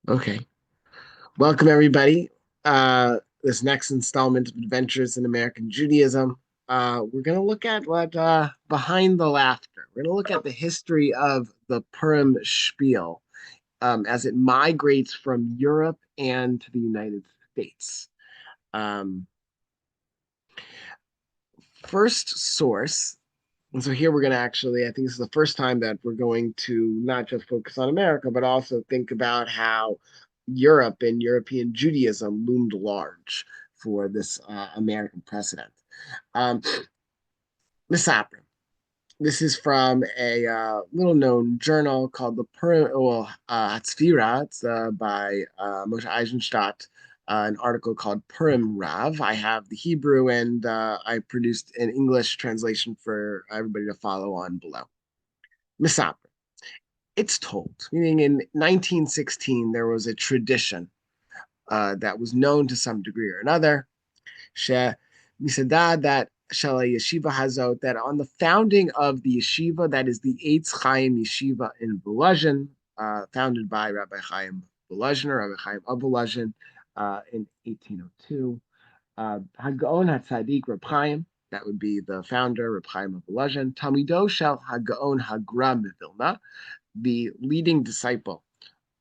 Okay. Welcome, everybody. This next installment of Adventures in American Judaism. We're going to look at what behind the laughter. We're going to look at the history of the Purim spiel as it migrates from Europe and to the United States. Um, First source. And so here we're going to actually, I think this is the first time that we're going to not just focus on America, but also think about how Europe and European Judaism loomed large for this American precedent. Um, Misaprim. This is from a little known journal called the Purim, well, Hatzvira. It's by Moshe Eisenstadt, an article called Purim Rav. I have the Hebrew and I produced an English translation for everybody to follow on below. Misaprim. It's told, meaning in 1916, there was a tradition that was known to some degree or another. She Misadad that Shala Yeshiva Hazot, that on the founding of the yeshiva, that is the Eitz Chaim Yeshiva in Volozhin, founded by Rabbi Chaim Volozhin, or Rabbi Chaim of Volozhin, in 1802. Hagaon HaTzadik Reb Chaim, that would be the founder, Reb Chaim of Volozhin. Talmido Shel Hagaon Hagra Vilna, the leading disciple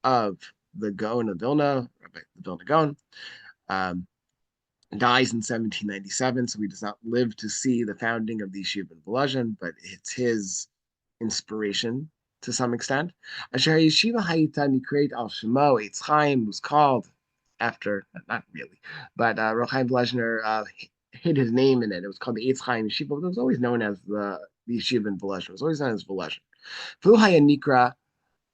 of the Gaon of Vilna, Rabbi the Vilna Gaon. Um, Dies in 1797, so he does not live to see the founding of the Yeshiva in Volozhin, but it's his inspiration to some extent. Asher Yeshiva Hayita Nikret al Shemo Eitz Chaim was called after, not really, but Rav Chaim Volozhiner hid his name in it. It was called the Eitz Chaim Yeshiva, but it was always known as the Yeshiva in Volozhin. It was always known as Volozhin. V'hu Haya Nikra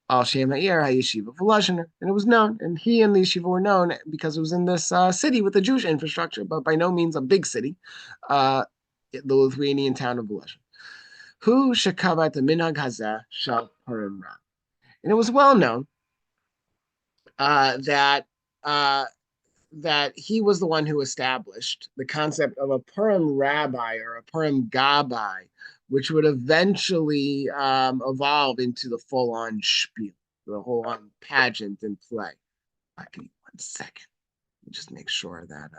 Al Shem Ha'ir HaYeshiva Volozhiner, and it was known, and he and the yeshiva were known because it was in this city with a Jewish infrastructure, but by no means a big city, uh, the Lithuanian town of Volozhin. Who shekavat the minhag hazeh shel Purim Ra, and it was well known that uh, that he was the one who established the concept of a Purim rabbi or a Purim gabbai, which would eventually evolve into the full-on spiel, the whole-on pageant and play. Give me 1 second. Just make sure that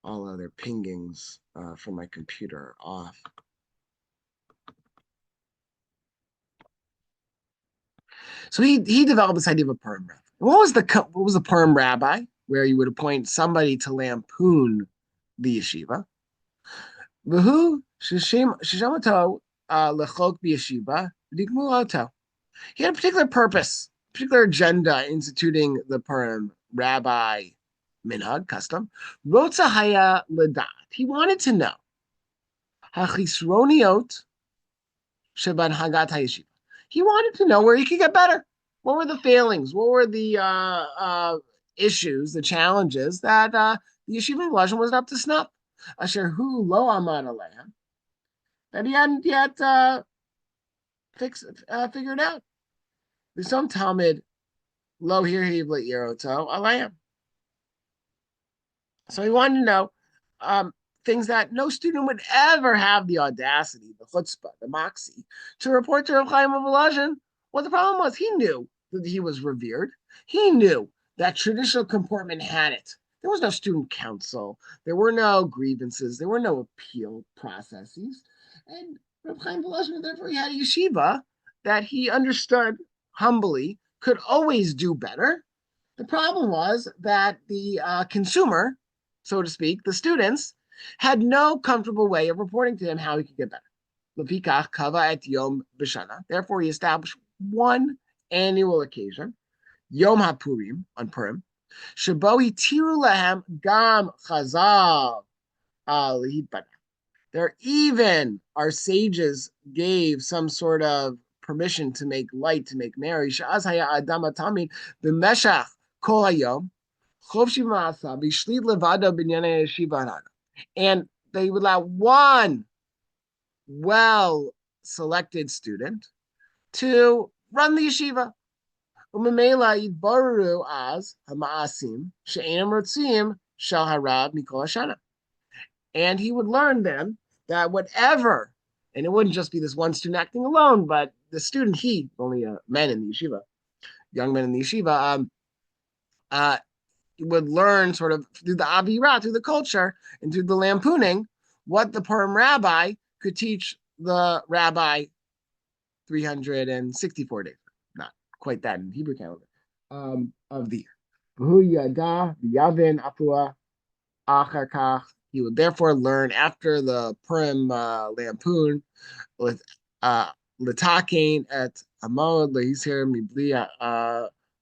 all other pingings from my computer are off. So he developed this idea of a Purim rabbi. What was the Purim rabbi? Where you would appoint somebody to lampoon the yeshiva. V'hu shishamato lechok b'yeshiva v'digmuloto. He had a particular purpose, particular agenda instituting the Purim rabbi minhag custom. Rotza haya ledat. He wanted to know hachisroniot sheban hagat hayeshiva. He wanted to know where he could get better. What were the failings? What were the issues, the challenges that the yeshiva in Volozhin wasn't up to snuff? Asher hu lo amad alehem, that he hadn't yet figured out. There's some Talmud lo hirhiv le'iroto alehem. So he wanted to know things that no student would ever have the audacity, the chutzpah, the moxie, to report to Rav Chaim of Volozhin. What the problem was, he knew that he was revered. He knew that traditional comportment had it. There was no student council. There were no grievances. There were no appeal processes. And Rav Chaim Volozhin, therefore, he had a yeshiva that he understood humbly could always do better. The problem was that the consumer, so to speak, the students, had no comfortable way of reporting to him how he could get better. Lefikach kava et yom b'shana. Therefore, he established one annual occasion, Yom HaPurim, on Purim, shebo hitiru lahem gam chazav al hipana. There even our sages gave some sort of permission to make light, to make merry. Sha'az haya adam atamid b'meshach kol hayom chofshi ma'asa b'shlid levado b'nyanei yeshiva. And they would allow one well-selected student to run the yeshiva. Umemela yidbaru az hamaasim she'enam rotzim shel harab mikol hashana. And he would learn then that whatever, and it wouldn't just be this one student acting alone, but the student, only men in the yeshiva, young men in the yeshiva, uh, would learn sort of through the avira, through the culture, and through the lampooning, what the Purim rabbi could teach the rabbi 364 days, not quite that in Hebrew calendar, of the year. He would therefore learn after the Purim lampoon with litakein et amod lehisir mibli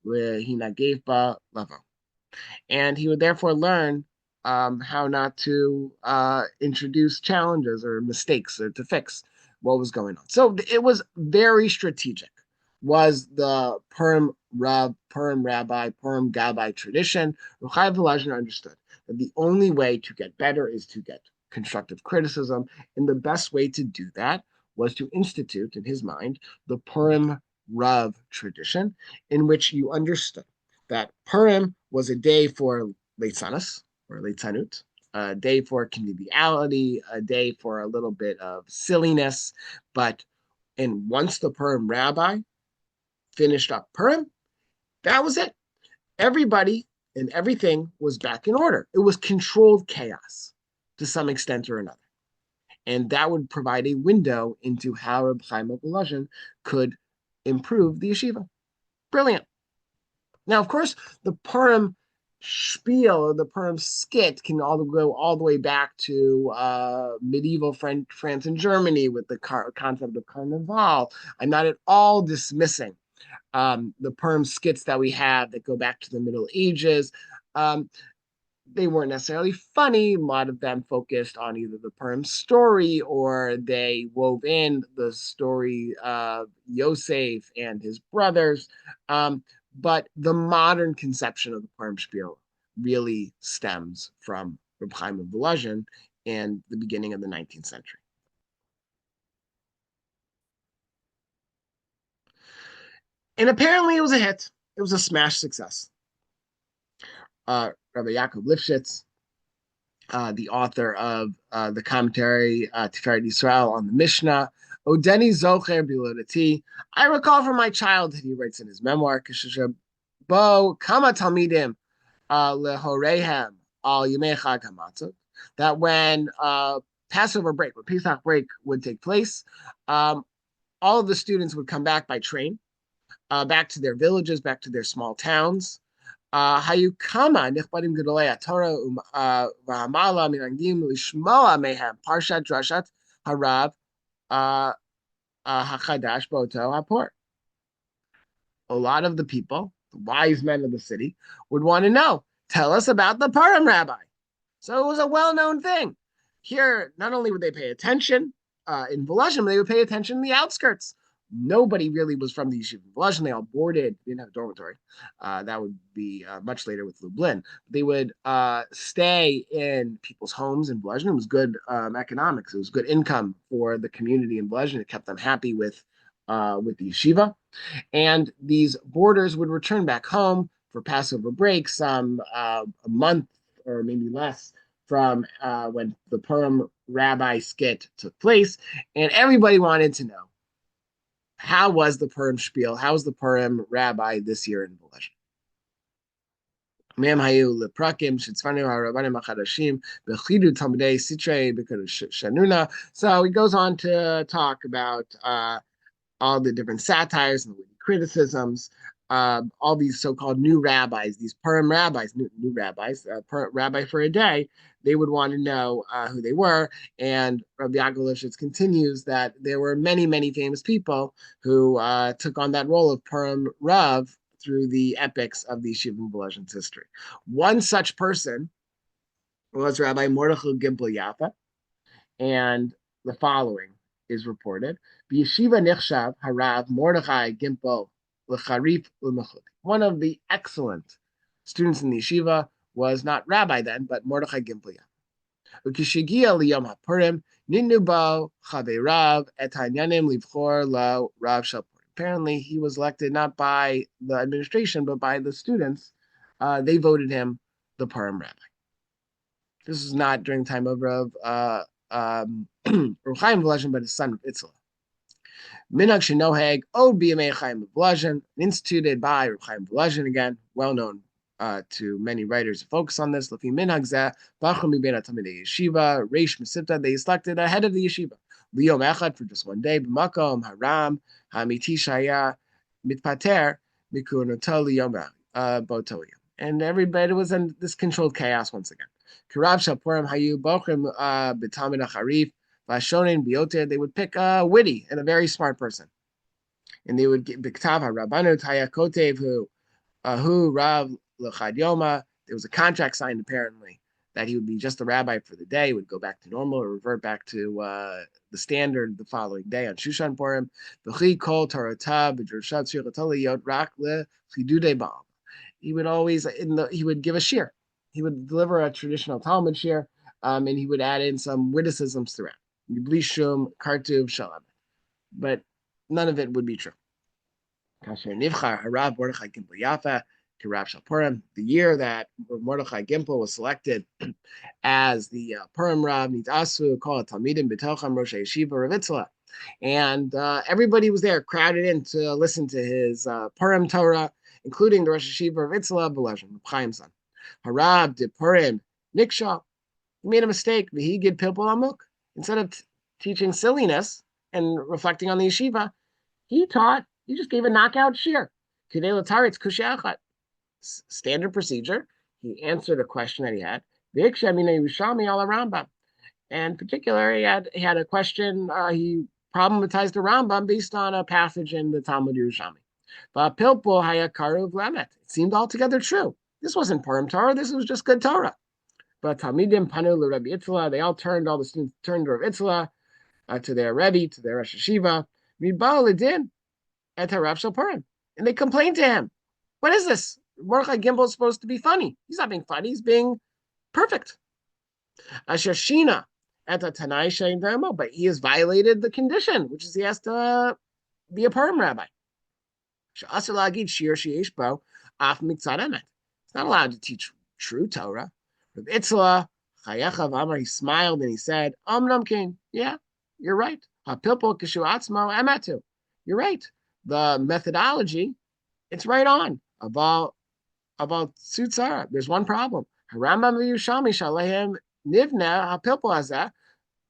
lehinagef levo, and he would therefore learn how not to introduce challenges or mistakes or to fix what was going on. So it was very strategic. Was the Purim Rabbi, Purim Gabbai tradition? Ruchai Volozhin understood that the only way to get better is to get constructive criticism, and the best way to do that was to institute, in his mind, the Purim Rav tradition, in which you understood that Purim was a day for Leitzanas or Leitzanut, a day for conviviality, a day for a little bit of silliness. And once the Purim rabbi finished up Purim, that was it. Everybody and everything was back in order. It was controlled chaos to some extent or another. And that would provide a window into how Reb Chaim Volozhin could improve the yeshiva. Brilliant. Now, of course, the Purim spiel or the Purim skit can go all the way back to medieval France and Germany with the concept of Carnival. I'm not at all dismissing the Purim skits that we have that go back to the Middle Ages. Um, they weren't necessarily funny. A lot of them focused on either the Purim story or they wove in the story of Yosef and his brothers. But the modern conception of the Purim spiel really stems from Reb Chaim of Volozhin in the beginning of the 19th century. And apparently it was a hit. It was a smash success. Rabbi Yaakov Lifshitz, the author of the commentary Tiferet Yisrael on the Mishnah, Odeni Zocher Bilodati. I recall from my childhood, he writes in his memoir, Bo Kama Talmidim Lehorehem Al Yimei Chag HaMatzot, that when Passover break, when Pesach break would take place, all of the students would come back by train, back to their villages, back to their small towns. היו כמה נכבדים גדולי התורה והמעלה מנגדים לשמוע מהם פרשת דרשת הרב החדש באותו הפort. A lot of the people, the wise men of the city, would want to know, tell us about the Purim rabbi. So it was a well-known thing. Here, not only would they pay attention in Volozhin, they would pay attention in the outskirts. Nobody really was from the yeshiva in Volozhin. They all boarded, they didn't have a dormitory. That would be much later with Lublin. They would stay in people's homes in Volozhin. It was good economics. It was good income for the community in Volozhin. It kept them happy with the yeshiva. And these boarders would return back home for Passover break some a month or maybe less from when the Purim rabbi skit took place. And everybody wanted to know, how was the Purim spiel? How was the Purim rabbi this year in Volozhin? So he goes on to talk about all the different satires and criticisms, all these so-called new rabbis, these Purim rabbis, new rabbis, rabbi for a day. They would want to know who they were. And Rabbi Yaakov Lifshitz continues that there were many, many famous people who took on that role of Purim Rav through the epics of the Yeshiva and Volozhin's history. One such person was Rabbi Mordechai Gimpel Yaffa, and the following is reported. Yeshiva Nichshav Harav Mordechai Gimpel L'Charif L'Mechut. One of the excellent students in the yeshiva was not rabbi then, but Mordechai Gimpel Yaffa. Ukishigia liyom hapurim nitnu bo chaveirav et hanyanim livchor lo rav shel purim. Apparently, he was elected not by the administration, but by the students. They voted him the Purim rabbi. This is not during the time of Rav Chaim Volozhin, but his son Itzla. Minhag Shenoheg Od B'Yamei Chaim Volozhin, instituted by Reb Chaim Volozhin, again, well-known to many writers to focus on this. Lefi minhag zeh, bachur mibeit talmidei yeshiva, reish mesivta, they selected a head of the yeshiva. Liyom echad, for just one day, b'makom haram hamiti shaya mitpater mikunoto liyom boto. And everybody was in this controlled chaos once again. Kirav shapurim hayu bochrim b'talmid acharif v'ashonin bioter. They would pick a witty and a very smart person, and they would get b'ktav harabanu taya kotev who Rav L'chad Yoma. There was a contract signed apparently that he would be just a rabbi for the day, would go back to normal or revert back to the standard the following day on Shushan Purim. V'chi kol Toratav v'drashat shir l'taliyot rak lechidude ba'al. He would always he would give a shir. He would deliver a traditional Talmud shir, and he would add in some witticisms throughout. Blishum kartuv shalom, but none of it would be true. Kasher Nivchar Harav Mordechai Gimpel Yafa Kirav Shal Purim, the year that Mordechai Gimpel was selected as the Purim Rav Nitasu called Talmidim B'Tocham Rosh Yeshiva Ravitzla, and everybody was there, crowded in to listen to his Purim Torah, including the Rosh Yeshiva Ravitzla Belazim Chaim's son. Harav de Purim Niksha, he made a mistake. He gid Pilpul Amuk. Instead of teaching silliness and reflecting on the yeshiva, he just gave a knockout shear. Standard procedure. He answered a question that he had. And in particular, he had a question. He problematized the Rambam based on a passage in the Talmud Yerushalmi. It seemed altogether true. This wasn't Purim Torah. This was just good Torah. But Talmidim panu Rabbi Itzla. They all all the students turned to Rabbi Itzla, to their Rebbe, to their Rosh Yeshiva. At Rav Shal Purim, and they complained to him. What is this? Mordechai Gimpel is supposed to be funny. He's not being funny. He's being perfect. Asher Shina at the Tanai Shein Demo, but he has violated the condition, which is he has to be a Purim rabbi. He's not allowed to teach true Torah. With Itzla, Chayechav Amar, he smiled and he said, Namkein, yeah, you're right. HaPilpul Kishu Atzmo Ematu. You're right. The methodology, it's right on about Sutzara. There's one problem. Rambam v'Yushalmi shalehem nivna hapilpul hazeh.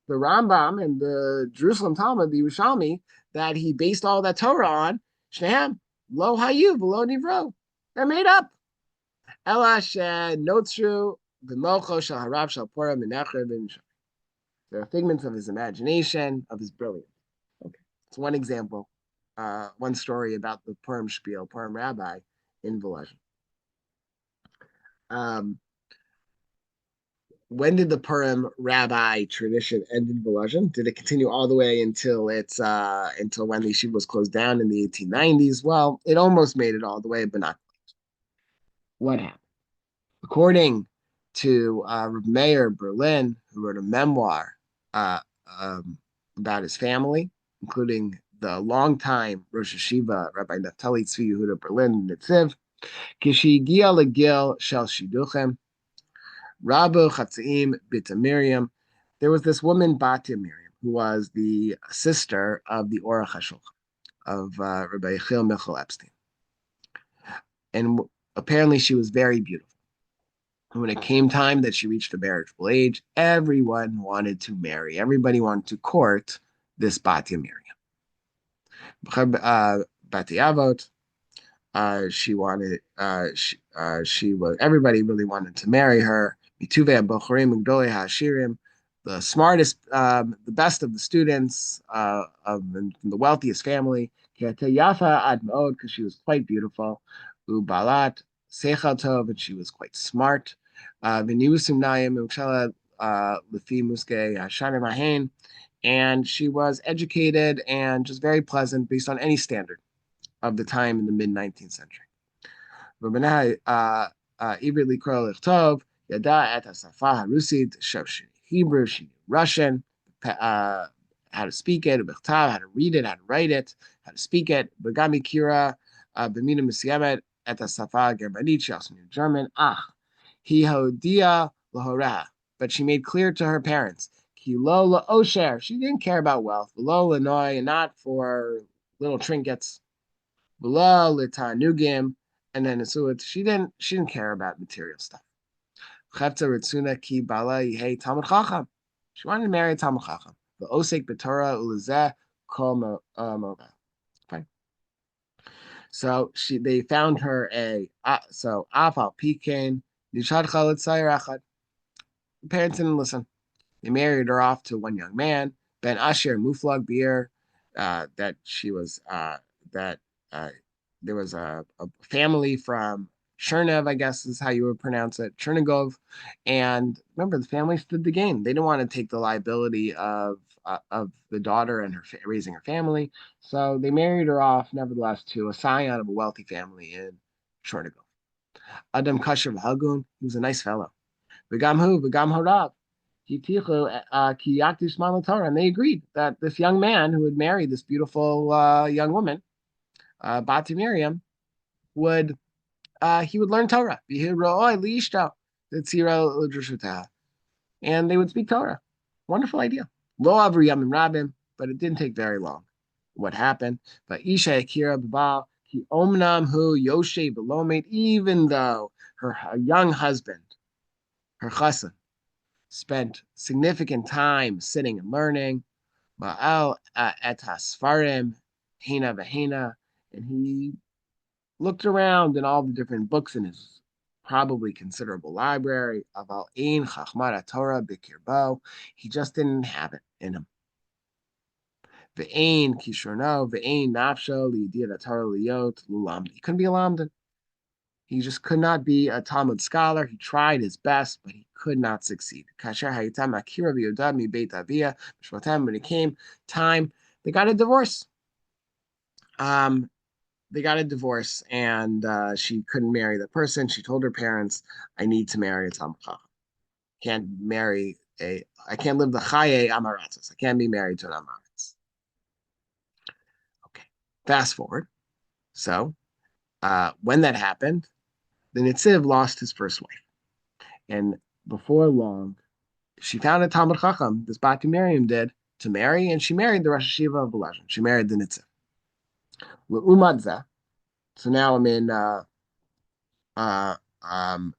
The Rambam and the Jerusalem Talmud, the Yerushalmi, that he based all that Torah on, shnehem lo hayu v'lo nivro. They're made up. Ela shenotru v'mocho shel harav shel Purim minachar v'nishar. They're figments of his imagination, of his brilliance. Okay, it's one example. One story about the Purim spiel, Purim rabbi in Volozhin. When did the Purim rabbi tradition end in Volozhin? Did it continue all the way until until when the yeshiva was closed down in the 1890s? Well, it almost made it all the way, but not quite. What happened? According to Rabbi Meir Berlin, who wrote a memoir about his family, including the longtime Rosh Yeshiva, Rabbi Naftali Tzvi Yehuda Berlin Nitziv, Kishigia Legil Shel Shiduchem, Rabu Chatzaim Bita Miriam. There was this woman, Batya Miriam, who was the sister of the Orach HaShulchan, of Rabbi Yechiel Michal Epstein. And apparently she was very beautiful. And when it came time that she reached a marriageable age, everyone wanted to marry. Everybody wanted to court this Batya Miriam. Batiyavot, she wanted, she was, everybody really wanted to marry her. Mituvei Bochorim Ugdolei Hashirim, the smartest, the best of the students, of the wealthiest family. Yafa Admod, because she was quite beautiful. Ubalat Seichel Tov, and she was quite smart. V'niusum Nayim Ukshela Lefi Muske Hashanim Ahain. And she was educated and just very pleasant based on any standard of the time in the mid-19th century. Hebrew, she knew Russian, how to speak it, how to read it, how to write it, how to speak it. Begami Kira, Bemina Musiemet, Eta Safa Germanit, she also knew German. He hodia lahorah, but she made clear to her parents. Kilola Osher. She didn't care about wealth. Below Lanoi, and not for little trinkets. Below Litanugim, And then so she didn't care about material stuff. Chavta Ritsuna ki bala yehei Talmud Chacham. She wanted to marry a Talmud Chacham. The osek b'Torah ulezeh kol moga. Fine. So they found her so afal pikein nishad chalet echad. The parents didn't listen. They married her off to one young man, Ben Asher Muflag Bir, that she was that uh, there was a family from Cherniv, I guess is how you would pronounce it, Chernigov. And remember, the family stood to gain. They didn't want to take the liability of the daughter and raising her family, so they married her off, nevertheless, to a scion of a wealthy family in Chernigov. Adam Kasher Hagun, he was a nice fellow. V'gam harav. And they agreed that this young man who would marry this beautiful young woman, Bati Miriam, would he would learn Torah. And they would speak Torah. Wonderful idea. Lo avri yamim rabim, but it didn't take very long. What happened? But Isha Akira Babal, he omnam hu yoshe belomet, even though her young husband, her chassan, spent significant time sitting and learning. Ma'al et hasfarim, hina v'hina, and he looked around in all the different books in his probably considerable library. Aval ein chachmat Torah b'kirbo, he just didn't have it in him. Ve'ein kishorno, ve'ein nafsho liyidiyat Torah liyot lulamdi. He couldn't be a lamdan. He just could not be a Talmud scholar. He tried his best, but he could not succeed. When it came time, they got a divorce. They got a divorce, and she couldn't marry the person. She told her parents, "I need to marry a Talmud Chacham. I can't live the Chaye Amaratzos. I can't be married to an Amaratz." Okay, fast forward. So when that happened, the Nitziv lost his first wife. And before long, she found a Talmud Chacham, this Bati Miriam did, to marry, and she married the Rosh Hashiva of Volozhin. She married the Nitziv. Umadza. So now I'm in, uh, um,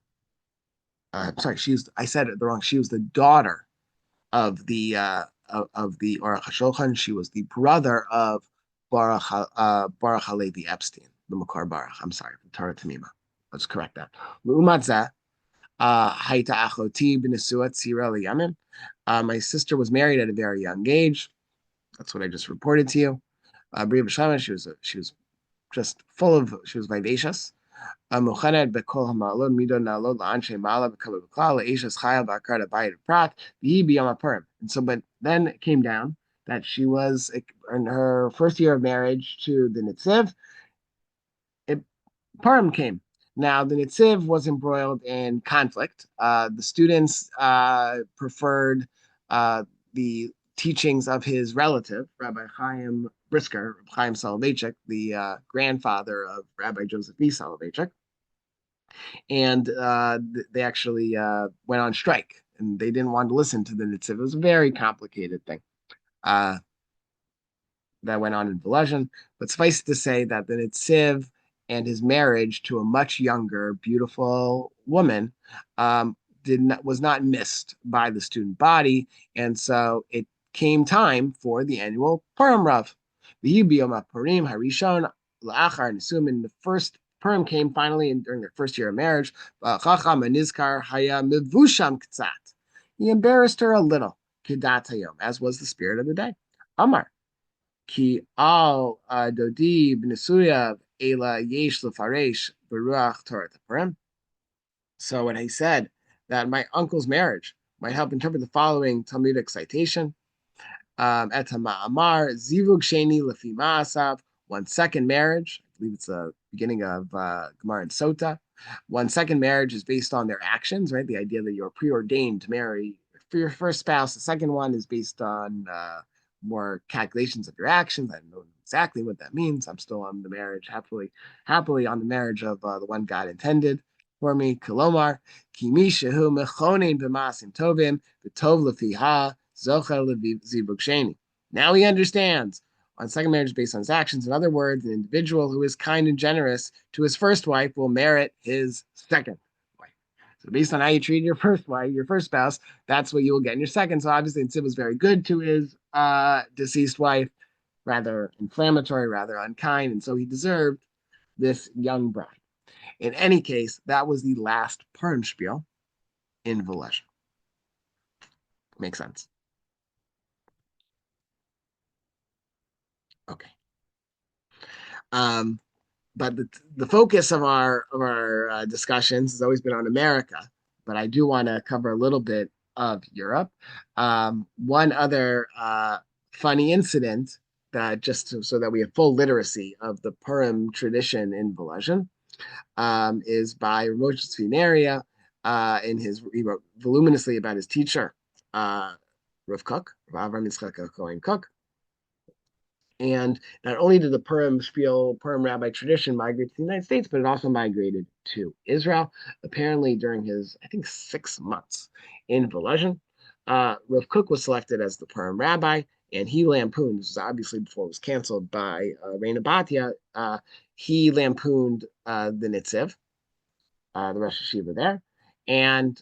sorry, I said it wrong. She was the daughter of the Aruch HaShulchan. She was the brother of Baruch Halevi Epstein, the Makar Baruch. I'm sorry, the Torah Tamima. Let's correct that. My sister was married at a very young age. That's what I just reported to you. Bria B'Shama, she was just she was vivacious. And so, but then it came down that she was in her first year of marriage to the Nitziv. Purim came. Now, the Nitziv was embroiled in conflict. The students preferred the teachings of his relative, Rabbi Chaim Brisker, Chaim Soloveitchik, the grandfather of Rabbi Joseph B. Soloveitchik. And they actually went on strike, and they didn't want to listen to the Nitziv. It was a very complicated thing. That went on in Volozhin. But suffice it to say that the Nitziv and his marriage to a much younger, beautiful woman was not missed by the student body, and so it came time for the annual Purim Rav. The Purim Harishon La'achar Nisum, and the first Purim came finally during their first year of marriage. Chacham Nizkar Haya Mivusham Ktsat. He embarrassed her a little, Kedat Hayom, as was the spirit of the day. Amar. Ki al dodi b'nesuyav ela yesh lefaresh beruach Torah Purim. So when he said that my uncle's marriage might help interpret the following Talmudic citation, et ma'amar zivug sheni lefi ma'asav, one second marriage, I believe it's the beginning of Gemara and Sota. One second marriage is based on their actions, right? The idea that you're preordained to marry for your first spouse. The second one is based on more calculations of your actions. I don't know exactly what that means. I'm still on the marriage, happily on the marriage of the one God intended for me. Kolomar, kimi shehu mechonin b'masim tovim v'tov lefiha zocha levivuk sheni. Now he understands. on second marriage based on his actions. In other words, an individual who is kind and generous to his first wife will merit his second wife. So based on how you treat your first wife, your first spouse, that's what you will get in your second. So obviously, Sid was very good to his deceased wife, rather inflammatory, rather unkind, and so he deserved this young bride. In any case, that was the last Purim spiel in Velezhin. Makes sense. Okay. Um, but the focus of our discussions has always been on America. But I do want to cover a little bit of Europe. One other funny incident that so that we have full literacy of the Purim tradition in Volozhin is by Moshe Tzvi he wrote voluminously about his teacher, Rav Kook, Rav Avram Yitzchak Cohen Kook. And not only did the Purim rabbi tradition migrate to the United States, but it also migrated to Israel. Apparently, during his, I think, 6 months in Volozhin, Rav Kook was selected as the Purim rabbi, and he lampooned, this was obviously before it was canceled by Reina Batia, he lampooned the Nitziv, the Rosh Hashiva there. And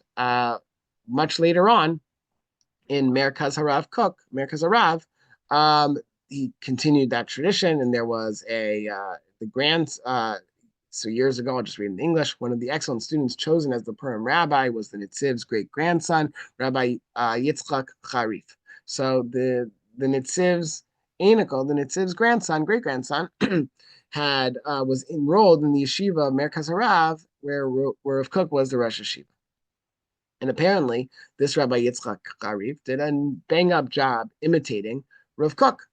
much later on, in Merkaz Harav, he continued that tradition, and there was so years ago, I'll just read in English. One of the excellent students chosen as the Purim rabbi was the Nitziv's great grandson, Rabbi Yitzchak Charif. So the Nitziv's Anikel, the Nitziv's great grandson, was enrolled in the yeshiva of Merkaz Harav, where Rav Kook was the Rosh Hashiva. And apparently, this Rabbi Yitzchak Charif did a bang-up job imitating Rav Kook.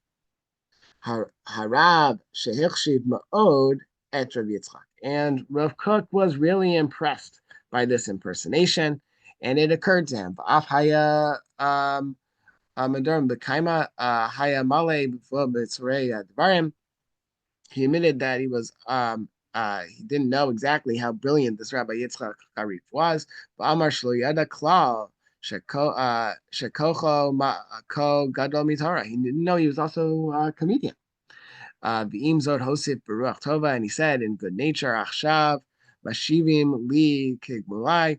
Harav shehichshiv ma'od et Rav Yitzchak. And Rav Kook was really impressed by this impersonation, and it occurred to him, V'af haya madurim b'kaima haya male b'flo b'tzorei dvarim. He admitted that he didn't know exactly how brilliant this Rabbi Yitzchak Charif was. V'amar shlo yada klal shekocho ko gadol mitorah. He didn't know he was also a comedian. V'im zot hosif beruach tova, and he said in good nature, achshav mashivim li kigmulai.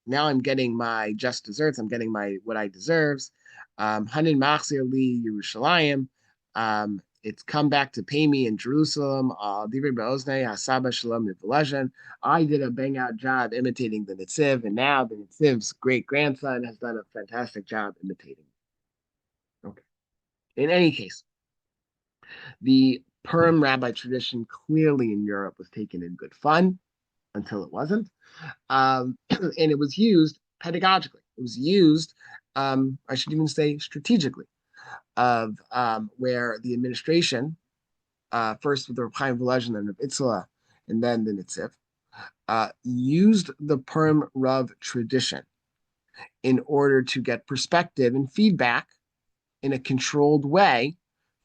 Now I'm getting my just desserts. I'm getting what I deserves. Hanin machzir li Yerushalayim. It's come back to pay me in Jerusalem. I did a bang out job imitating the Nitziv, and now the Nitziv's great grandson has done a fantastic job imitating. Okay. In any case, the Purim rabbi tradition clearly in Europe was taken in good fun until it wasn't. And it was used pedagogically. It was used, I should even say, strategically, of where the administration, first with the Reb Chaim Volozhin and Reb Itzla, and then the Nitziv, used the Purim Rav tradition in order to get perspective and feedback in a controlled way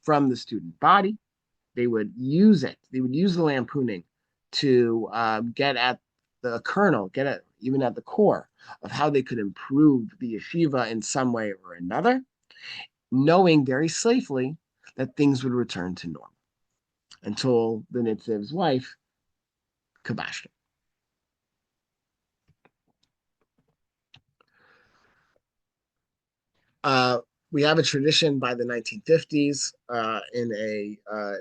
from the student body. They would use it. They would use the lampooning to get at the kernel, even at the core of how they could improve the yeshiva in some way or another, knowing very safely that things would return to normal until the Nitziv's wife kiboshed it. We have a tradition by the 1950s in an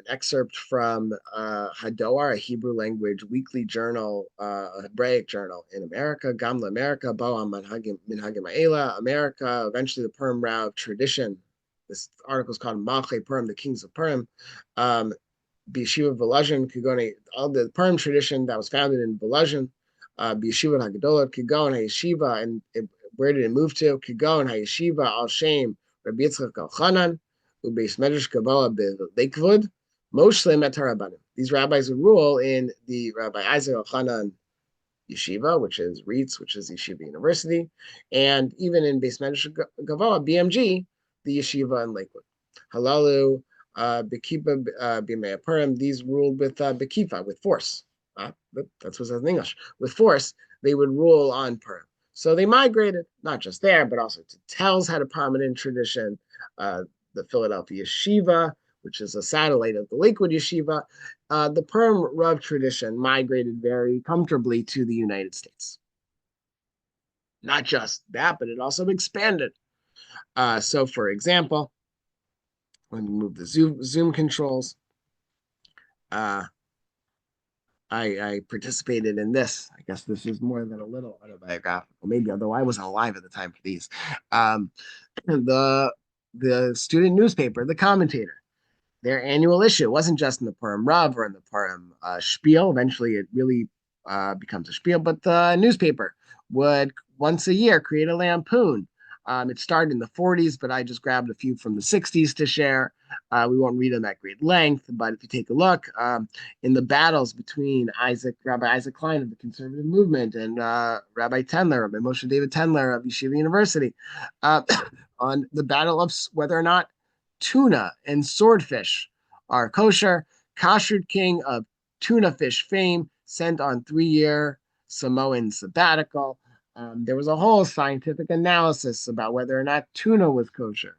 excerpt from Hadoar, a Hebrew language weekly journal, a Hebraic journal in America, Gamla America, Boam Minhagim Ma'ela, America, eventually the Purim Rav tradition. This article is called Malchei Purim, the Kings of Purim. B'yeshiva Volozhin, all the Purim tradition that was founded in Volozhin, B'yeshiva Hagadolot, Kigon HaYeshiva, and where did it move to? Kigon HaYeshiva Al Shem Rabbi Yitzchak Elchanan, Ubeis Medrash Kabbalah B'Lakewood, Moshe Met HaRabbanim. These rabbis would rule in the Rabbi Isaac Elchanan Yeshiva, which is REITs, which is Yeshiva University, and even in Beis Medrash Kabbalah BMG, the Yeshiva in Lakewood. Halalu Bekifa B'Mei Purim. These ruled with Bekifa, with force. That's what's in English. With force, they would rule on Purim. So they migrated, not just there, but also to Telz had a prominent tradition. The Philadelphia Yeshiva which is a satellite of the Lakewood Yeshiva, the Purim Rav tradition migrated very comfortably to the United States. Not just that, but it also expanded. So, for example, let me move the zoom controls. Uh, I participated in this. I guess this is more than a little autobiographical, maybe, although I wasn't alive at the time for these. Um, the the student newspaper, The Commentator, their annual issue. It wasn't just in the Purim Rav or in the Purim Spiel. Eventually, it really becomes a spiel. But the newspaper would once a year create a lampoon. It started in the 40s, but I just grabbed a few from the 60s to share. We won't read them at great length, but if you take a look in the battles between Rabbi Isaac Klein of the conservative movement and Rabbi Tendler, Rabbi Moshe David Tendler of Yeshiva University, uh, on the battle of whether or not tuna and swordfish are kosher. Kashrut king of tuna fish fame sent on 3-year Samoan sabbatical. There was a whole scientific analysis about whether or not tuna was kosher.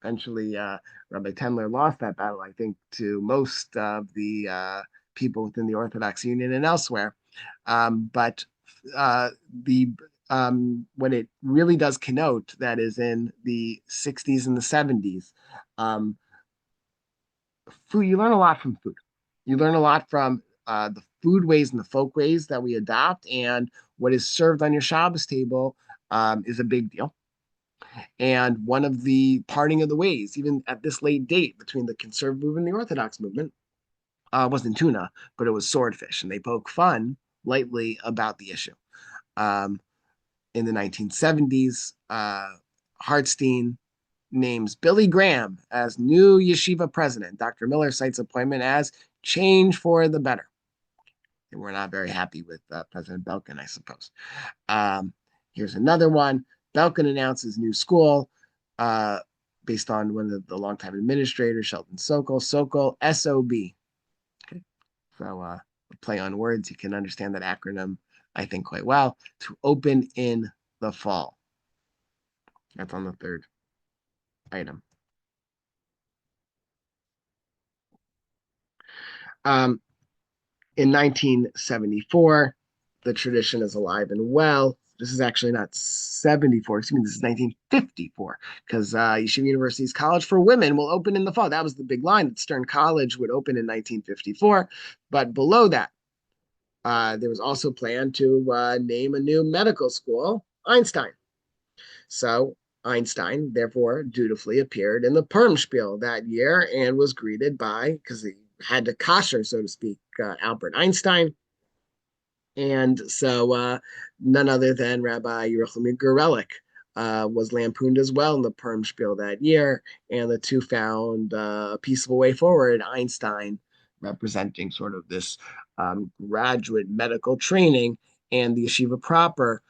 Eventually, Rabbi Tendler lost that battle, I think, to most of the people within the Orthodox Union and elsewhere. But the what it really does connote that is in the 60s and the 70s, um, food, you learn a lot from food. You learn a lot from the food ways and the folk ways that we adopt, and what is served on your Shabbos table is a big deal. And one of the parting of the ways, even at this late date, between the conservative movement and the Orthodox movement, wasn't tuna, but it was swordfish, and they poke fun lightly about the issue. Um, in the 1970s, Hartstein names Billy Graham as new yeshiva president. Dr. Miller cites appointment as change for the better. And we're not very happy with President Belkin, I suppose. Here's another one. Belkin announces new school based on one of the longtime administrators, Sheldon Sokol. Sokol, SOB. Okay. So play on words. You can understand that acronym, I think, quite well. To open in the fall. That's on the third item. In 1974, the tradition is alive and well. This is actually not 74, excuse me, this is 1954, because Yeshiva University's College for Women will open in the fall. That was the big line that Stern College would open in 1954. But below that, there was also planned to name a new medical school, Einstein. So Einstein, therefore, dutifully appeared in the Purim Spiel that year and was greeted by, because he had to kosher, so to speak, Albert Einstein. And so none other than Rabbi Yerucham Gorelick was lampooned as well in the Purim Spiel that year. And the two found a peaceful way forward. Einstein representing sort of this graduate medical training, and the yeshiva proper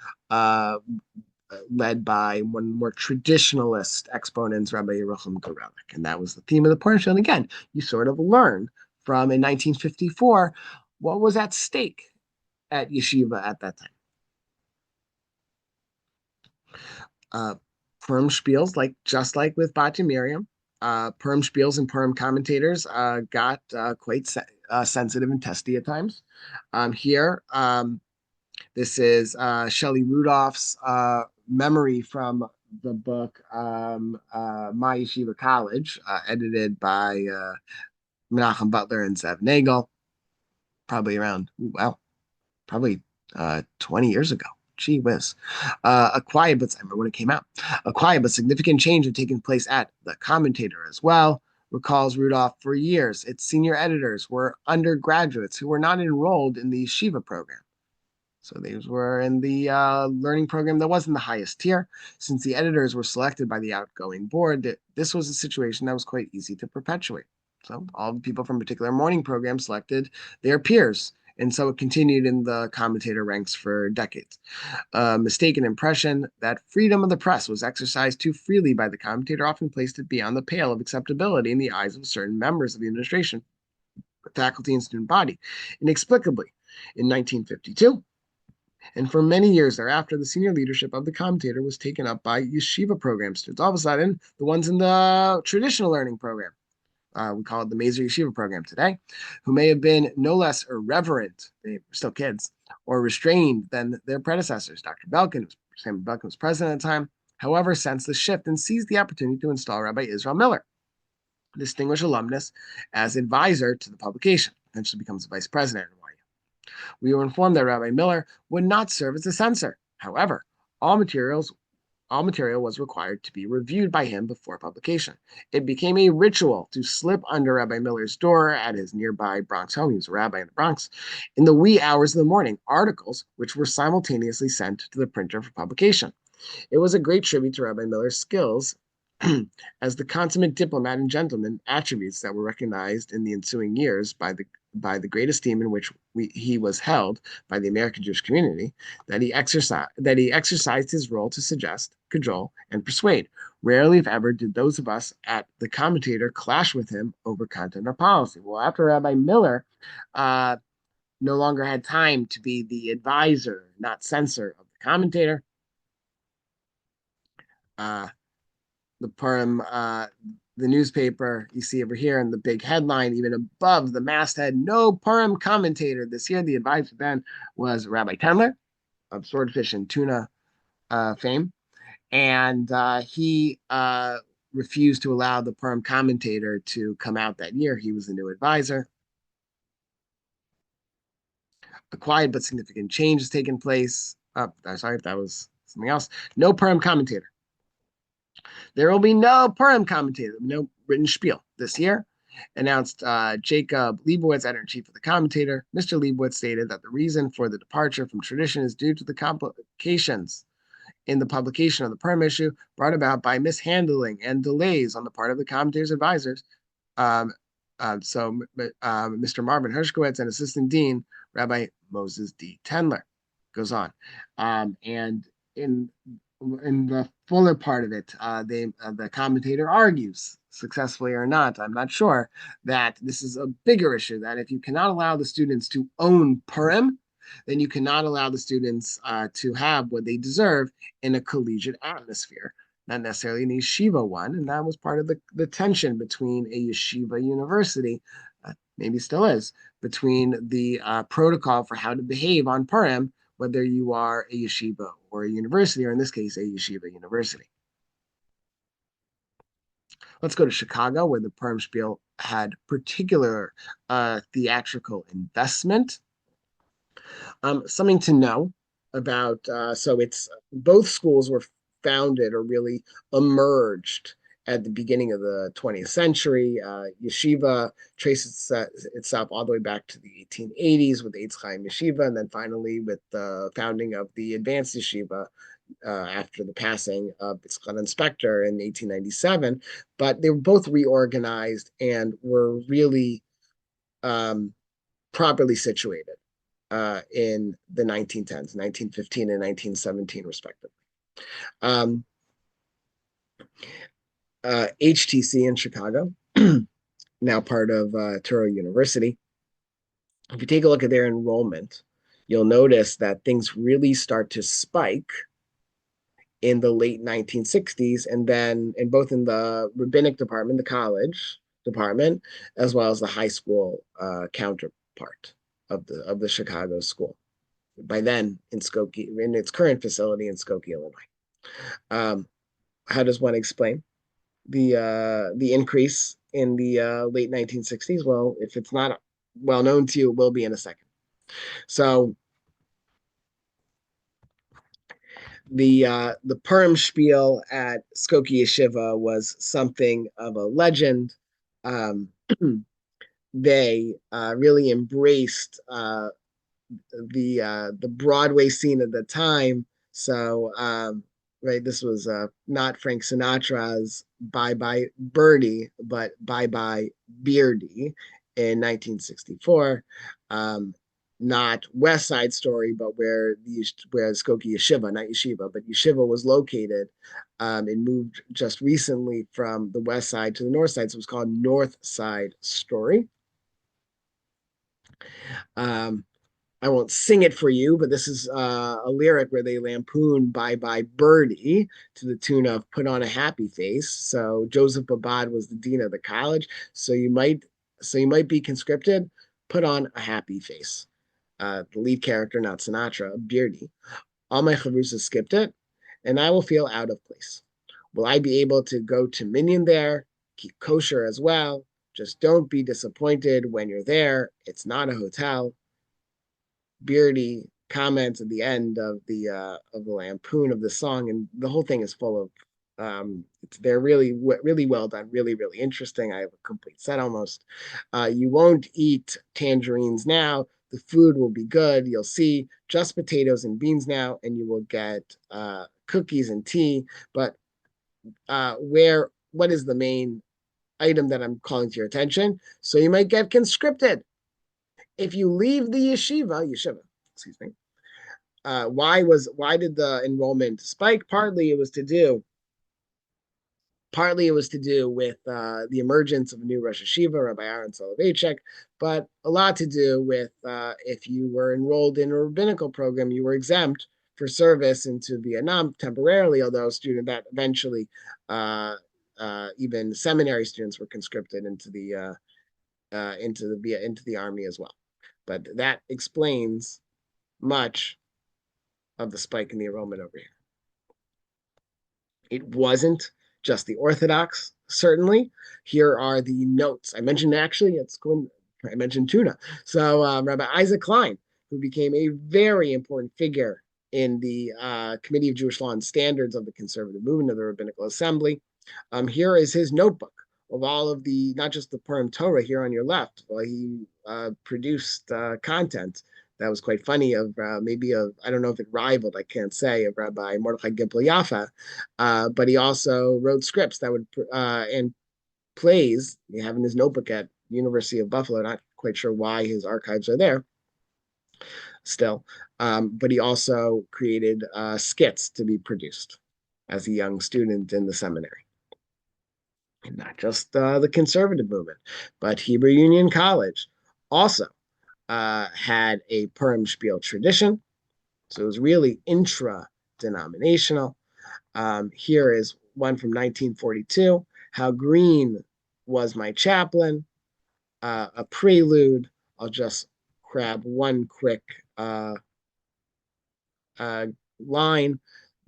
led by one more traditionalist exponents, Rabbi Yerucham Gorelick. And that was the theme of the Purim Spiel. And again, you sort of learn from in 1954 what was at stake at yeshiva at that time. Purim spiels, just like with Batya Miriam, Purim spiels and Purim commentators got quite sensitive and testy at times. Here, this is Shelley Rudolph's memory from the book My Yeshiva College, edited by Menachem Butler and Zev Nagel, probably around, probably 20 years ago. Gee whiz. A quiet, but I remember when it came out. A quiet but significant change had taken place at The Commentator as well. Recalls Rudolph, for years, its senior editors were undergraduates who were not enrolled in the yeshiva program. So these were in the learning program that wasn't the highest tier. Since the editors were selected by the outgoing board, this was a situation that was quite easy to perpetuate. So all the people from particular morning programs selected their peers, and so it continued in the commentator ranks for decades. A mistaken impression that freedom of the press was exercised too freely by the commentator often placed it beyond the pale of acceptability in the eyes of certain members of the administration, faculty, and student body. Inexplicably, in 1952, and for many years thereafter, the senior leadership of the commentator was taken up by yeshiva program students. All of a sudden, the ones in the traditional learning program we call it the Mazer Yeshiva program today, who may have been no less irreverent, they were still kids, or restrained than their predecessors. Dr. Samuel Belkin was president at the time, however, sensed the shift and seized the opportunity to install Rabbi Israel Miller, a distinguished alumnus, as advisor to the publication. Eventually becomes the vice president at NYU. We were informed that Rabbi Miller would not serve as a censor. However, all material was required to be reviewed by him before publication. It became a ritual to slip under Rabbi Miller's door at his nearby Bronx home. He was a rabbi in the Bronx. In the wee hours of the morning, articles which were simultaneously sent to the printer for publication. It was a great tribute to Rabbi Miller's skills as the consummate diplomat and gentleman, attributes that were recognized in the ensuing years by the great esteem in which he was held by the American Jewish community, that he exercised his role to suggest, cajole, and persuade. Rarely, if ever, did those of us at the Commentator clash with him over content or policy. Well, after Rabbi Miller no longer had time to be the advisor, not censor of the Commentator, uh, the Purim, the newspaper you see over here in the big headline, even above the masthead, no Purim commentator this year. The advisor then was Rabbi Tendler of Swordfish and Tuna fame. And he refused to allow the Purim commentator to come out that year. He was the new advisor. A quiet but significant change has taken place. Sorry if that was something else. No Purim commentator. There will be no Purim commentator, no written spiel this year, announced Jacob Leibowitz, editor-in-chief of the Commentator. Mr. Leibowitz stated that the reason for the departure from tradition is due to the complications in the publication of the Purim issue brought about by mishandling and delays on the part of the Commentator's advisors. Mr. Marvin Hershkowitz and Assistant Dean Rabbi Moses D. Tendler goes on. And in the fuller part of it, the commentator argues, successfully or not, I'm not sure, that this is a bigger issue, that if you cannot allow the students to own Purim, then you cannot allow the students to have what they deserve in a collegiate atmosphere, not necessarily an yeshiva one. And that was part of the tension between a yeshiva university, maybe still is, between the protocol for how to behave on Purim, whether you are a yeshiva or a university, or in this case, a yeshiva university. Let's go to Chicago, where the Purim Spiel had particular theatrical investment. Something to know about, so it's both schools were founded or really emerged at the beginning of the 20th century. Yeshiva traces itself all the way back to the 1880s with Eitz Chaim Yeshiva, and then finally with the founding of the Advanced Yeshiva after the passing of Yitzchak Inspector in 1897. But they were both reorganized and were really properly situated in the 1910s, 1915 and 1917, respectively. HTC in Chicago, now part of Touro University. If you take a look at their enrollment, you'll notice that things really start to spike in the late 1960s, and then in both in the rabbinic department, the college department, as well as the high school counterpart of the Chicago school. By then, in Skokie, in its current facility in Skokie, Illinois. How does one explain the increase in the late 1960s? Well, if it's not well known to you, it will be in a second. So the Purim spiel at Skokie Yeshiva was something of a legend. They really embraced the Broadway scene at the time. So right, this was not Frank Sinatra's "Bye Bye Birdie," but "Bye Bye Beardy" in 1964. Not West Side Story, but where Skokie Yeshiva, not Yeshiva, but Yeshiva was located. It moved just recently from the West Side to the North Side, so it was called North Side Story. I won't sing it for you, but this is a lyric where they lampoon Bye Bye Birdie to the tune of Put on a Happy Face. So Joseph Babad was the dean of the college. So you might be conscripted. Put on a happy face. The lead character, not Sinatra, Beardy. All my chavrusa skipped it, and I will feel out of place. Will I be able to go to Minyan there? Keep kosher as well. Just don't be disappointed when you're there. It's not a hotel. Beardy comments at the end of the lampoon of the song, and the whole thing is full of they're really well done, really interesting. I have a complete set almost. You won't eat tangerines now. The food will be good. You'll see just potatoes and beans now, and you will get cookies and tea. But where what is the main item that I'm calling to your attention? So you might get conscripted if you leave the yeshiva, excuse me. Why did the enrollment spike? Partly it was to do with the emergence of a new Rosh Hashiva, Rabbi Aaron Soloveitchik, but a lot to do with if you were enrolled in a rabbinical program, you were exempt for service into Vietnam temporarily, although student that eventually even seminary students were conscripted into the army as well. But that explains much of the spike in the enrollment over here. It wasn't just the Orthodox, certainly. Here are the notes. I mentioned tuna. So Rabbi Isaac Klein, who became a very important figure in the Committee of Jewish Law and Standards of the conservative movement of the Rabbinical Assembly. Here is his notebook of all of the, not just the Purim Torah here on your left. Well, he produced content that was quite funny I don't know if it rivaled, I can't say, of Rabbi Mordechai Gimple Yaffa, but he also wrote scripts that would, and plays, you have in his notebook at University of Buffalo, not quite sure why his archives are there still, but he also created skits to be produced as a young student in the seminary. And not just the conservative movement, but Hebrew Union College also had a Purim Spiel tradition. So it was really intra-denominational. Here is one from 1942, How Green Was My Chaplain, a prelude. I'll just grab one quick line.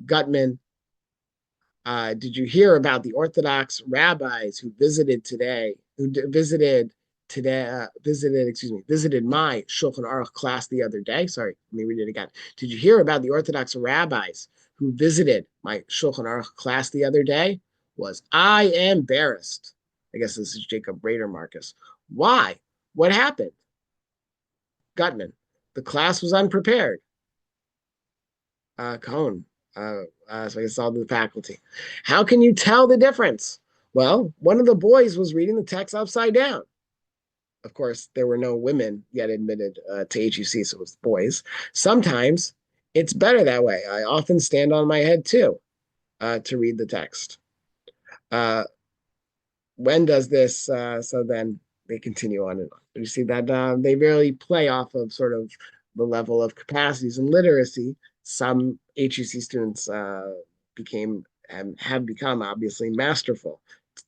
Gutman, did you hear about the Orthodox rabbis who visited my Shulchan Aruch class the other day? Sorry, let me read it again. Did you hear about the Orthodox rabbis who visited my Shulchan Aruch class the other day? Was I embarrassed? I guess this is Jacob Rader Marcus. Why? What happened? Gutman, the class was unprepared. Cohn, so I guess all the faculty. How can you tell the difference? Well, one of the boys was reading the text upside down. Of course, there were no women yet admitted to HUC, so it was boys. Sometimes it's better that way. I often stand on my head too to read the text. When does this? So then they continue on and on. You see that they really play off of sort of the level of capacities and literacy. Some HUC students have become obviously masterful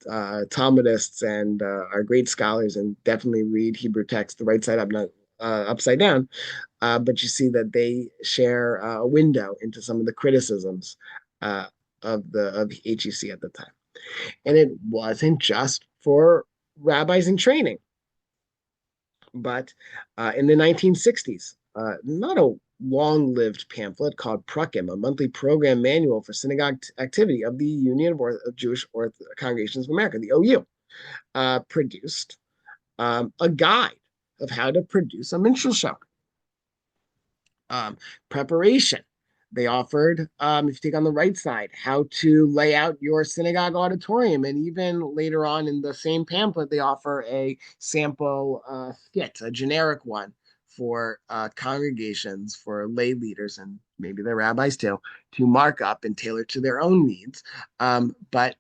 Talmudists and are great scholars and definitely read Hebrew text the right side up, not upside down. But you see that they share a window into some of the criticisms of HUC at the time. And it wasn't just for rabbis in training, but in the 1960s, not a long-lived pamphlet called Prukim, a monthly program manual for synagogue activity of the Union of Jewish Congregations of America, the OU, produced a guide of how to produce a minstrel show. Preparation. They offered, if you take on the right side, how to lay out your synagogue auditorium. And even later on in the same pamphlet, they offer a sample skit, a generic one for congregations, for lay leaders, and maybe the rabbis too, to mark up and tailor to their own needs. But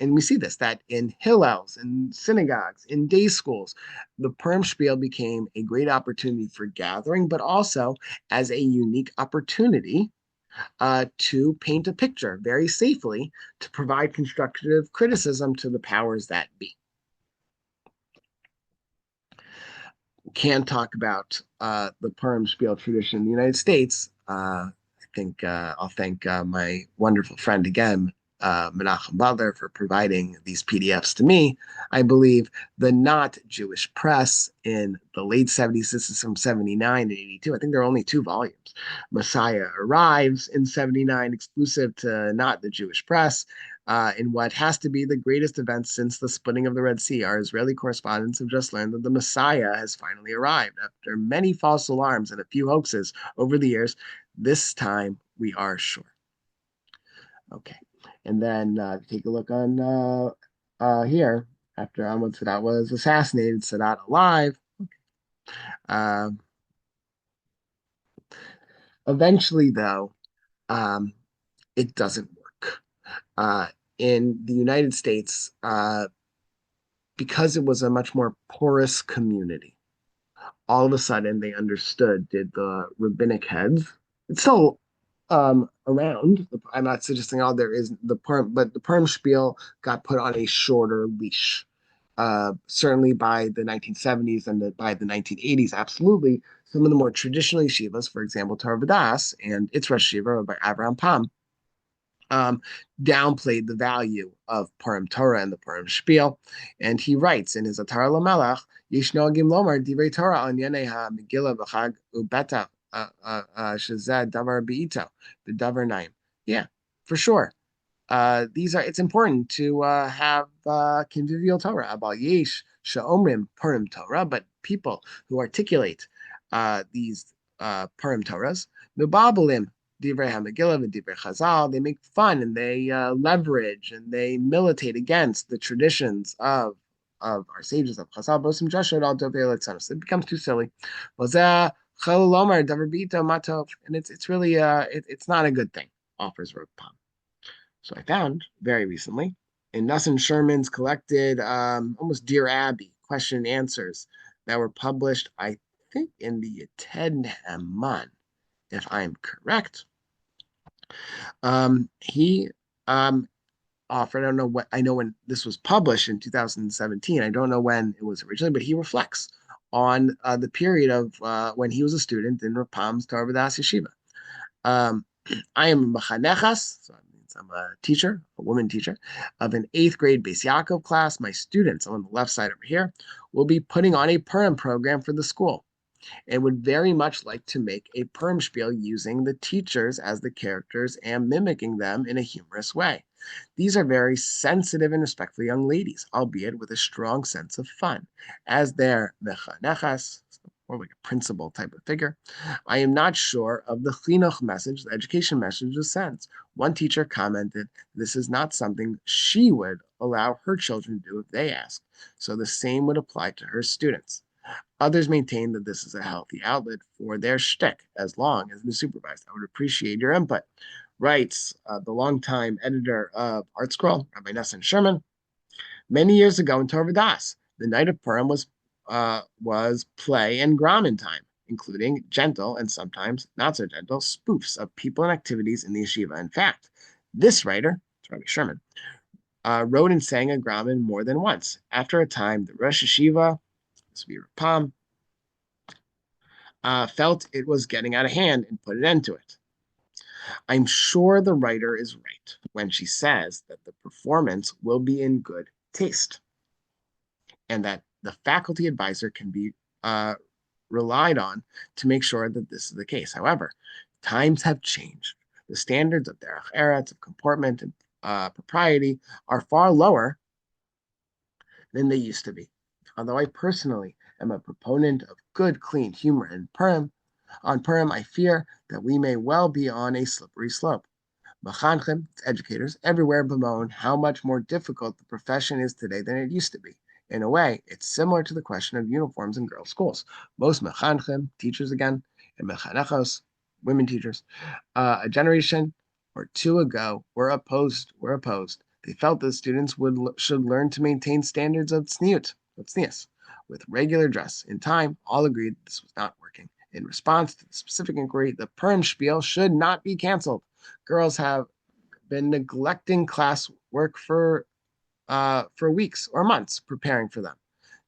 and we see this, that in Hillels, in synagogues, in day schools, the Purim Spiel became a great opportunity for gathering, but also as a unique opportunity to paint a picture very safely to provide constructive criticism to the powers that be. Can talk about the Purim Spiel tradition in the United States. I think I'll thank my wonderful friend again, Menachem Butler, for providing these PDFs to me. I believe the not Jewish press in the late 70s, this is from 79 and 82. I think there are only 2 volumes. Messiah arrives in 79, exclusive to not the Jewish press. In what has to be the greatest event since the splitting of the Red Sea, our Israeli correspondents have just learned that the Messiah has finally arrived. After many false alarms and a few hoaxes over the years, this time we are sure. Okay. And then take a look on here. After Ahmad Sadat was assassinated, Sadat alive. Uh, Eventually, though, um, it doesn't work. In the United States, because it was a much more porous community, all of a sudden they understood, did the rabbinic heads. It's still around. I'm not suggesting all there is the perm, but the perm spiel got put on a shorter leash. Certainly by the 1970s and by the 1980s, absolutely. Some of the more traditional yeshivas, for example, Torah Vodaas and its Rosh Yeshiva by Avraham Pam, um, downplayed the value of Purim Torah and the Purim Spiel. And he writes in his Atar LaMelech, Yesh noagim lomar divrei Torah on yenei ha-megillah v'chag ubeta shezeh davar be'ito b'davar naim. Yeah, for sure. It's important to have convivial Torah, about yesh she'omrim Purim Torah, but people who articulate these Purim Torahs, mebabelim divrei hamegillah and divrei Chazal, they make fun and they leverage and they militate against the traditions of our sages of Chazal, bosim Joshua al dovei. It becomes too silly. And it's really it's not a good thing, offers Rav Pam. So I found very recently in Nussin Sherman's collected almost Dear Abby question and answers that were published, I think, in the Ted Haman, if I'm correct. He offered, I don't know what, I know when this was published in 2017. I don't know when it was originally, but he reflects on the period of when he was a student in Rapam's Torah Vodaas Yeshiva. I am a machanechas, so that means I'm a teacher, a woman teacher, of an 8th grade Beis Yaakov class. My students on the left side over here will be putting on a Purim program for the school and would very much like to make a Purim spiel using the teachers as the characters and mimicking them in a humorous way. These are very sensitive and respectful young ladies, albeit with a strong sense of fun. As their mechanechas, or like a principal type of figure, I am not sure of the chinuch message, the education message it sends. One teacher commented, this is not something she would allow her children to do if they asked. So the same would apply to her students. Others maintain that this is a healthy outlet for their shtick, as long as it's supervised. I would appreciate your input. Writes the longtime editor of Art Scroll, Rabbi Nussin Sherman. Many years ago in Torah Vodaas, the night of Purim was play and Grauman time, including gentle and sometimes not so gentle spoofs of people and activities in the yeshiva. In fact, this writer, Rabbi Sherman, wrote and sang a Grauman more than once. After a time, the Rosh Yeshiva, this would be Rapam, felt it was getting out of hand and put an end to it. I'm sure the writer is right when she says that the performance will be in good taste and that the faculty advisor can be relied on to make sure that this is the case. However, times have changed. The standards of derech eretz, of comportment and propriety are far lower than they used to be. Although I personally am a proponent of good, clean humor and on Purim, I fear that we may well be on a slippery slope. Machanchim, educators, everywhere bemoan how much more difficult the profession is today than it used to be. In a way, it's similar to the question of uniforms in girls' schools. Most machanchim, teachers again, and mechanechos, women teachers, a generation or two ago were opposed They felt that students should learn to maintain standards of tznius, with regular dress. In time, all agreed this was not working. In response to the specific inquiry, the Purim spiel should not be canceled. Girls have been neglecting class work for weeks or months preparing for them.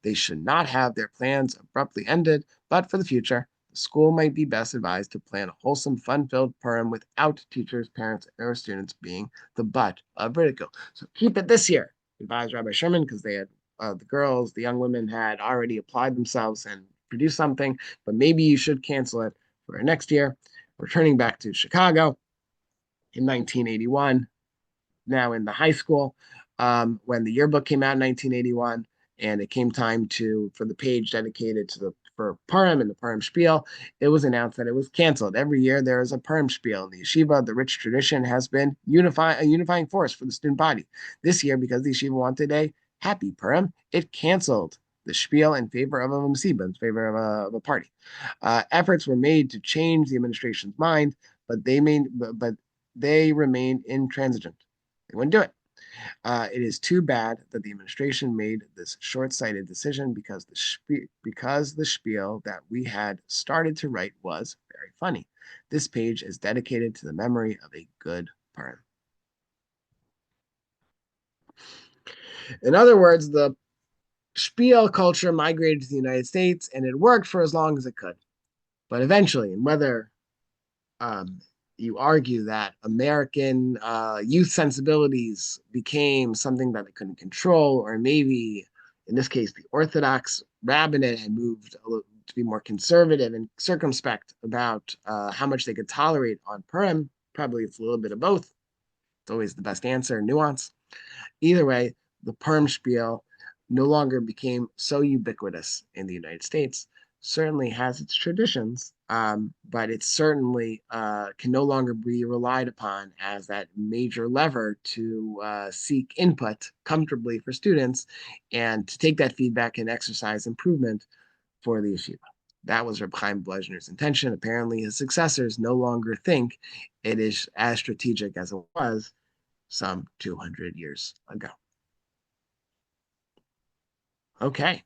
They should not have their plans abruptly ended, but for the future, the school might be best advised to plan a wholesome, fun-filled Purim without teachers, parents, or students being the butt of ridicule. So keep it this year, advised Rabbi Sherman, because they had the young women had already applied themselves and produced something, but maybe you should cancel it for next year. Returning back to Chicago in 1981, now in the high school, when the yearbook came out in 1981, and it came time for the page dedicated for Purim and the Purim Spiel, it was announced that it was canceled. Every year there is a Purim Spiel in the yeshiva. The rich tradition has been a unifying force for the student body. This year, because the yeshiva wanted a happy Purim, it canceled the spiel in favor of a masiba, in favor of a party. Efforts were made to change the administration's mind, but they remained intransigent. They wouldn't do it. It is too bad that the administration made this short-sighted decision because the spiel that we had started to write was very funny. This page is dedicated to the memory of a good Purim. In other words, the spiel culture migrated to the United States, and it worked for as long as it could. But eventually, and whether you argue that American youth sensibilities became something that they couldn't control, or maybe in this case, the Orthodox rabbinate had moved to be more conservative and circumspect about how much they could tolerate on Purim. Probably it's a little bit of both. It's always the best answer, nuance. Either way, the Purim spiel no longer became so ubiquitous in the United States. Certainly has its traditions, but it certainly can no longer be relied upon as that major lever to seek input comfortably for students and to take that feedback and exercise improvement for the yeshiva. That was Reb Chaim Blezner's intention. Apparently, his successors no longer think it is as strategic as it was some 200 years ago. Okay.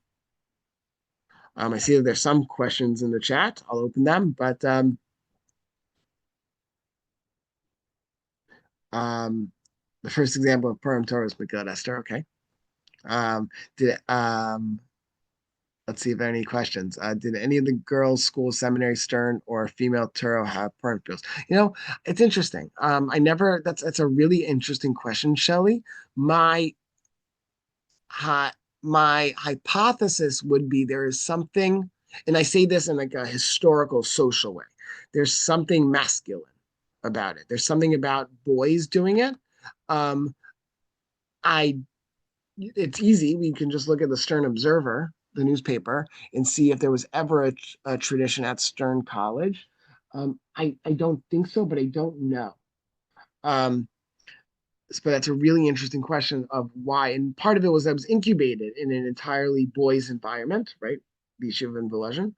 I see that there's some questions in the chat. I'll open them, but the first example of Purim Torah is Megillat Esther. Okay. Did Let's see if there are any questions. Did any of the girls' school, seminary, Stern, or female Torah have Purim fields? It's interesting. That's a really interesting question, Shelley. My my hypothesis would be there is something, and I say this in like a historical social way. There's something masculine about it. There's something about boys doing it. Um, I it's easy. We can just look at the Stern Observer, the newspaper, and see if there was ever a tradition at Stern College. I don't think so, but I don't know. Um, but that's a really interesting question of why. And part of it was I was incubated in an entirely boys environment, right? The Yeshiva in Velezhin.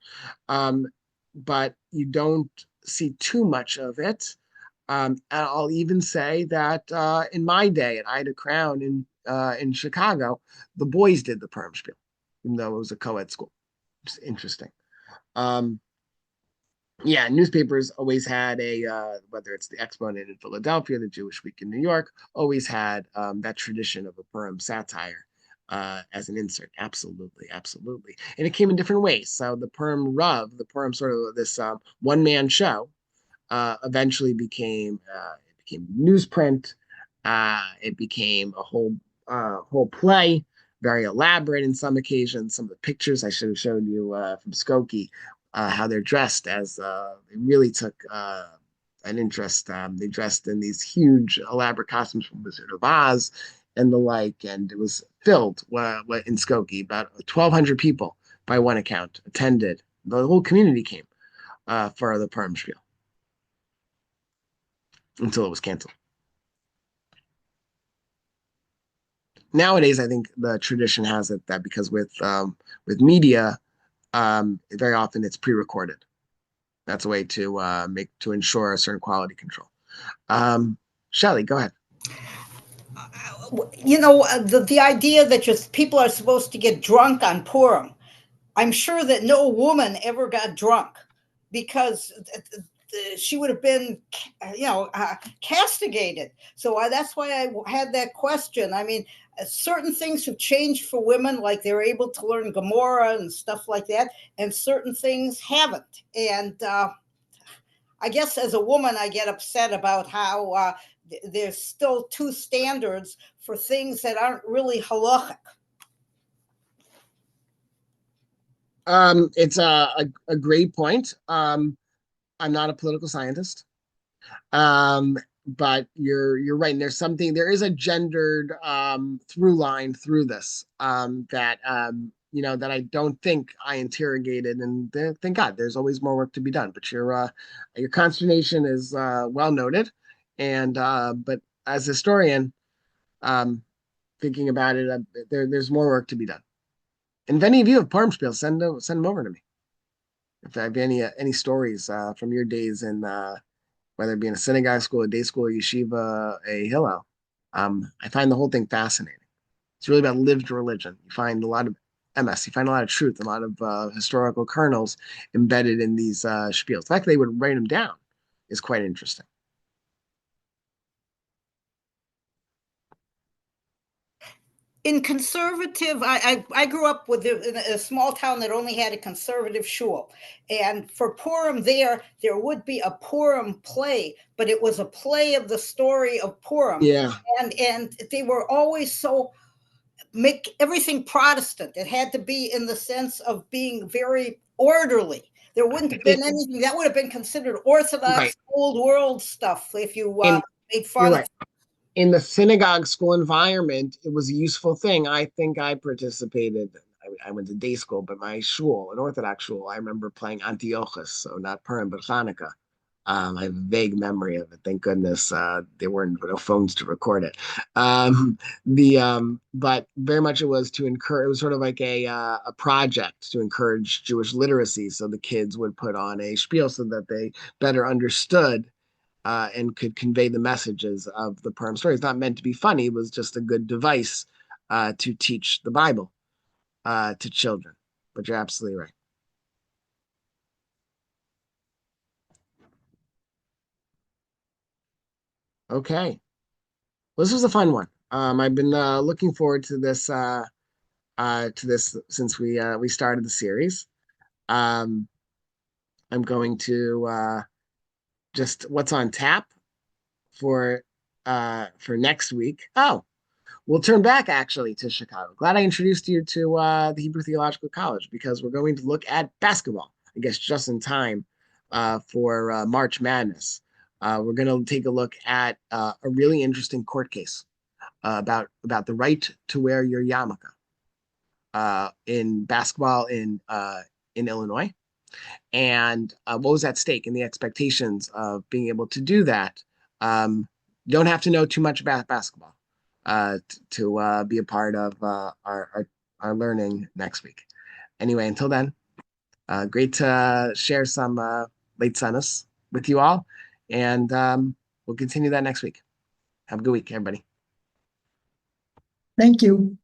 But you don't see too much of it. And I'll even say that in my day at Ida Crown in Chicago, the boys did the Purim spiel, even though it was a co-ed school. It's interesting. Yeah, newspapers always had whether it's the Exponent in Philadelphia, the Jewish Week in New York, always had that tradition of a Purim satire as an insert. Absolutely, absolutely. And it came in different ways. So the Purim Rav, the Purim sort of this one-man show, eventually became newsprint. It became a whole play, very elaborate in some occasions. Some of the pictures I should have showed you from Skokie, how they're dressed as they really took an interest. They dressed in these huge elaborate costumes from Wizard of Oz and the like, and it was filled in Skokie. About 1,200 people, by one account, attended. The whole community came for the Purim spiel until it was canceled. Nowadays, I think the tradition has it that because with media, very often it's pre-recorded. That's a way to ensure a certain quality control. Shelley, go ahead. the idea that just people are supposed to get drunk on Purim. I'm sure that no woman ever got drunk because she would have been, castigated. So that's why I had that question. I mean, certain things have changed for women, like they're able to learn Gomorrah and stuff like that, and certain things haven't. And I guess as a woman, I get upset about how there's still two standards for things that aren't really halachic. It's a great point. I'm not a political scientist. But you're right. And there is a gendered through line through this that that I don't think I interrogated, and thank God there's always more work to be done. But your consternation is well noted, and but as a historian, um, thinking about it, there's more work to be done. And if any of you have Purim spiel, send them over to me. If I have any stories from your days in whether it be in a synagogue school, a day school, a yeshiva, a hillel. I find the whole thing fascinating. It's really about lived religion. You find a lot of MS, you find a lot of truth, a lot of historical kernels embedded in these spiels. The fact they would write them down is quite interesting. In conservative, I grew up in a small town that only had a conservative shul, and for Purim there would be a Purim play, but it was a play of the story of Purim, Yeah, and they were always so make everything Protestant. It had to be in the sense of being very orderly. There wouldn't have been anything that would have been considered Orthodox right. old world stuff if you And made you're fun of. right. In the synagogue school environment, it was a useful thing. I think I participated. I went to day school, but my shul, an Orthodox shul, I remember playing Antiochus, so not Purim, but Hanukkah. I have a vague memory of it. Thank goodness there weren't no phones to record it. But very much it was to encourage. It was sort of like a project to encourage Jewish literacy. So the kids would put on a spiel so that they better understood and could convey the messages of the Purim story. It's not meant to be funny. It was just a good device to teach the Bible to children. But you're absolutely right. Okay. Well, this was a fun one. I've been looking forward to this since we started the series. Um, I'm going to just what's on tap for next week. Oh, we'll turn back actually to Chicago. Glad I introduced you to the Hebrew Theological College because we're going to look at basketball. I guess just in time for March Madness. We're going to take a look at a really interesting court case about the right to wear your yarmulke in basketball in Illinois, and what was at stake and the expectations of being able to do that. You don't have to know too much about basketball to be a part of our learning next week. Anyway, until then, great to share some late sunnus with you all, and we'll continue that next week. Have a good week, everybody. Thank you.